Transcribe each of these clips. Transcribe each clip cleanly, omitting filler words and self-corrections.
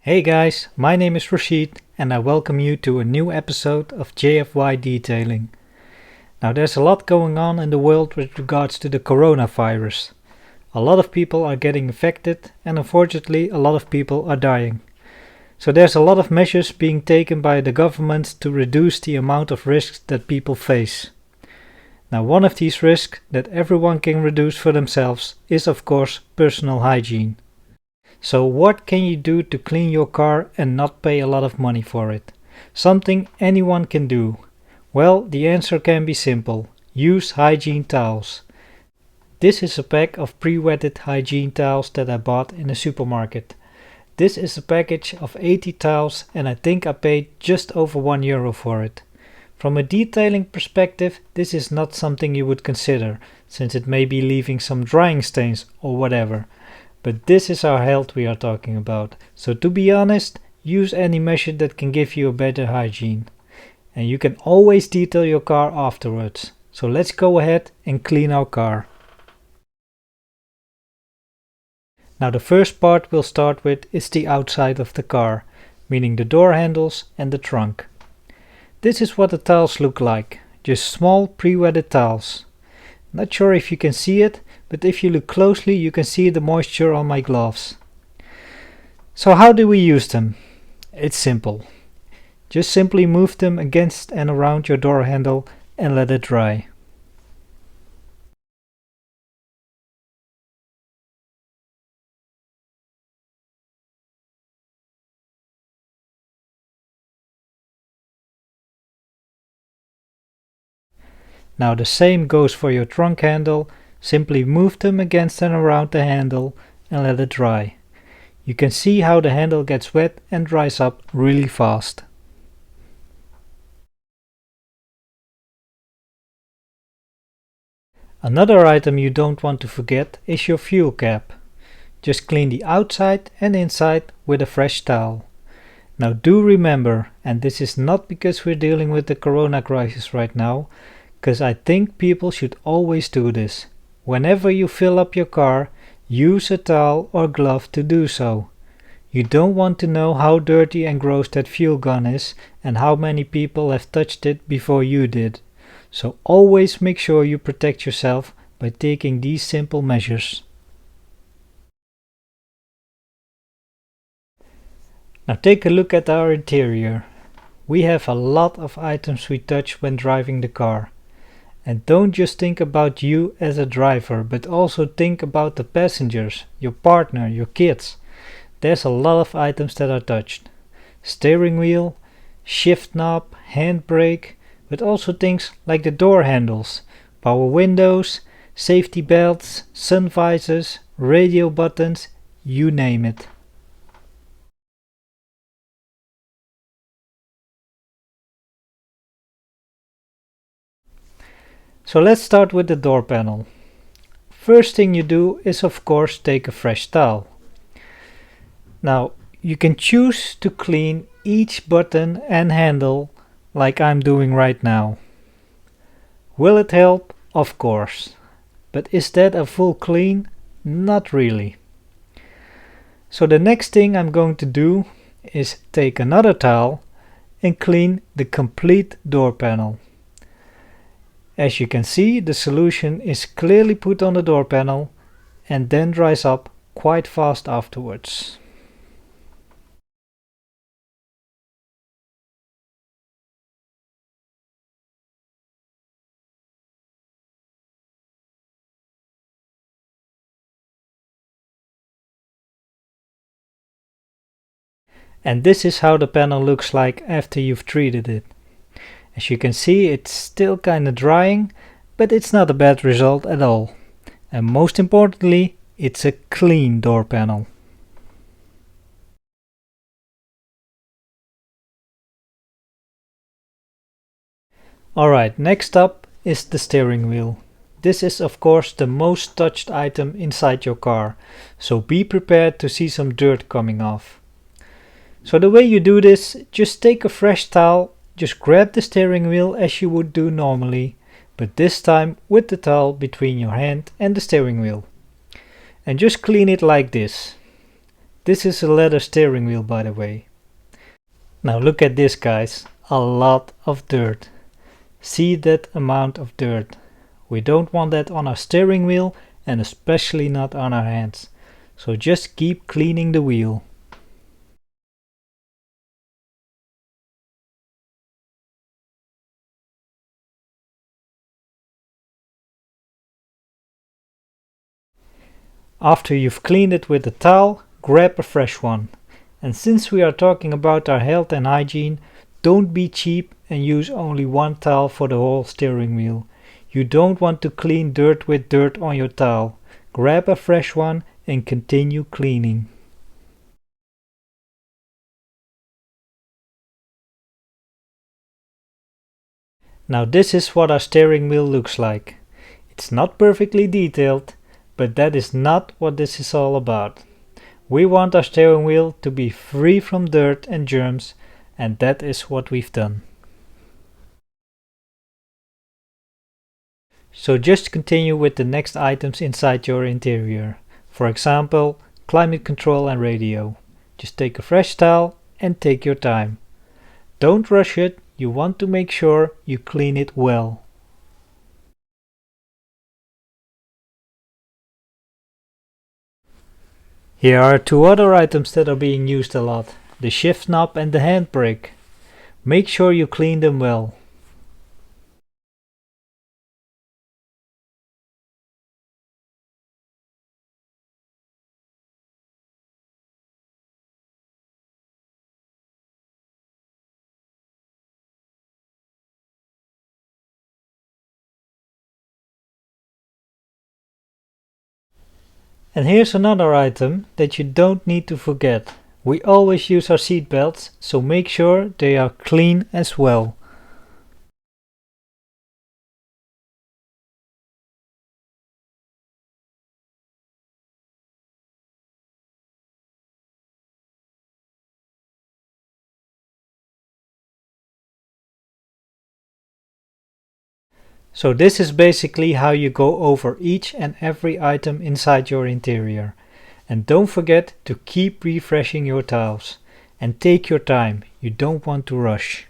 Hey guys, my name is Rashid and I welcome you to a new episode of JFY Detailing. Now there's a lot going on in the world with regards to the coronavirus. A lot of people are getting infected and unfortunately a lot of people are dying. So there's a lot of measures being taken by the government to reduce the amount of risks that people face. Now one of these risks that everyone can reduce for themselves is of course personal hygiene. So what can you do to clean your car and not pay a lot of money for it? Something anyone can do. Well, the answer can be simple. Use Hygene towels. This is a pack of pre-wetted Hygene towels that I bought in a supermarket. This is a package of 80 towels and I think I paid just over €1 for it. From a detailing perspective, this is not something you would consider, since it may be leaving some drying stains or whatever. But this is our health we are talking about, so to be honest, use any measure that can give you a better hygiene. And you can always detail your car afterwards, so let's go ahead and clean our car. Now the first part we'll start with is the outside of the car, meaning the door handles and the trunk. This is what the towels look like, just small pre-wetted towels. Not sure if you can see it, but if you look closely you can see the moisture on my gloves. So how do we use them? It's simple. Just simply move them against and around your door handle and let it dry. Now the same goes for your trunk handle. Simply move them against and around the handle and let it dry. You can see how the handle gets wet and dries up really fast. Another item you don't want to forget is your fuel cap. Just clean the outside and inside with a fresh towel. Now do remember, and this is not because we're dealing with the corona crisis right now, because I think people should always do this. Whenever you fill up your car, use a towel or glove to do so. You don't want to know how dirty and gross that fuel gun is and how many people have touched it before you did. So always make sure you protect yourself by taking these simple measures. Now take a look at our interior. We have a lot of items we touch when driving the car. And don't just think about you as a driver, but also think about the passengers, your partner, your kids. There's a lot of items that are touched. Steering wheel, shift knob, handbrake, but also things like the door handles, power windows, safety belts, sun visors, radio buttons, you name it. So let's start with the door panel. First thing you do is of course take a fresh towel. Now you can choose to clean each button and handle like I'm doing right now. Will it help? Of course. But is that a full clean? Not really. So the next thing I'm going to do is take another towel and clean the complete door panel. As you can see, the solution is clearly put on the door panel and then dries up quite fast afterwards. And this is how the panel looks like after you've treated it. As you can see, it's still kinda drying, but it's not a bad result at all. And most importantly, it's a clean door panel. Alright, next up is the steering wheel. This is of course the most touched item inside your car, so be prepared to see some dirt coming off. So the way you do this, just take a fresh towel, just grab the steering wheel as you would do normally, but this time with the towel between your hand and the steering wheel. And just clean it like this. This is a leather steering wheel, by the way. Now look at this, guys, a lot of dirt. See that amount of dirt. We don't want that on our steering wheel and especially not on our hands. So just keep cleaning the wheel. After you've cleaned it with a towel, grab a fresh one. And since we are talking about our health and hygiene, don't be cheap and use only one towel for the whole steering wheel. You don't want to clean dirt with dirt on your towel. Grab a fresh one and continue cleaning. Now this is what our steering wheel looks like. It's not perfectly detailed, but that is not what this is all about. We want our steering wheel to be free from dirt and germs, and that is what we've done. So just continue with the next items inside your interior. For example, climate control and radio. Just take a fresh towel and take your time. Don't rush it, you want to make sure you clean it well. Here are two other items that are being used a lot, the shift knob and the handbrake. Make sure you clean them well. And here's another item that you don't need to forget. We always use our seat belts, so make sure they are clean as well. So this is basically how you go over each and every item inside your interior. And don't forget to keep refreshing your towels. And take your time, you don't want to rush.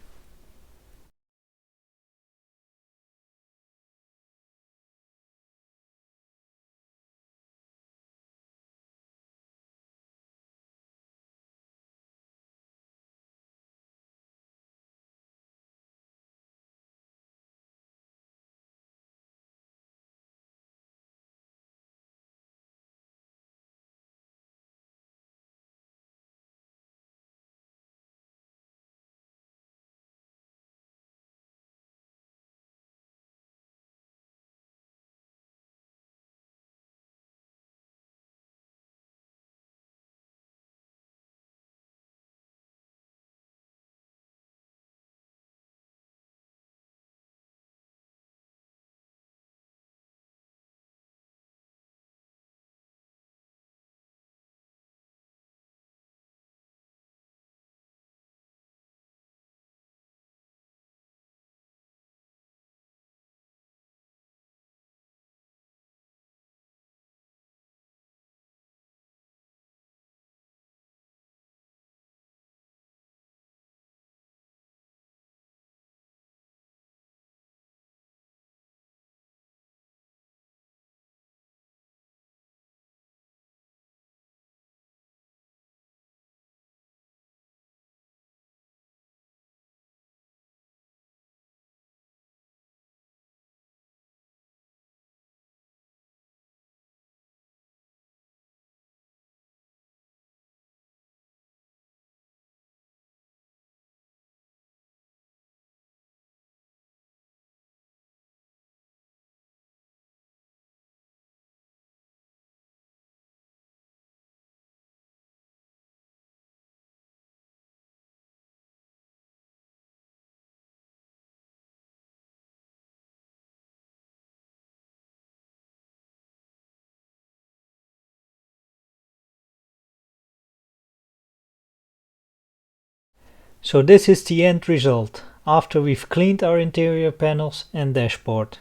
So this is the end result after we've cleaned our interior panels and dashboard.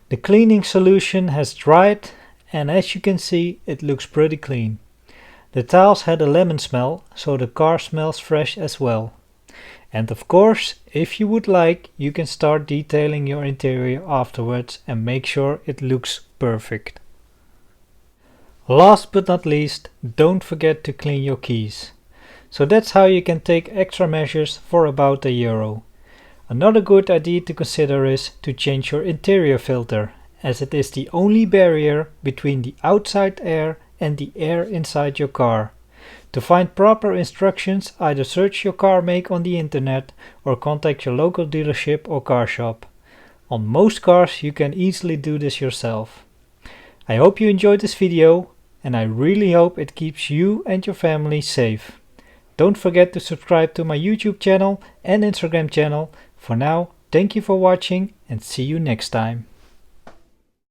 The cleaning solution has dried and as you can see it looks pretty clean. The tiles had a lemon smell, so the car smells fresh as well. And of course, if you would like, you can start detailing your interior afterwards and make sure it looks perfect. Last but not least, don't forget to clean your keys. So that's how you can take extra measures for about €1. Another good idea to consider is to change your interior filter, as it is the only barrier between the outside air and the air inside your car. To find proper instructions, either search your car make on the internet or contact your local dealership or car shop. On most cars you can easily do this yourself. I hope you enjoyed this video, and I really hope it keeps you and your family safe. Don't forget to subscribe to my YouTube channel and Instagram channel. For now, thank you for watching and see you next time.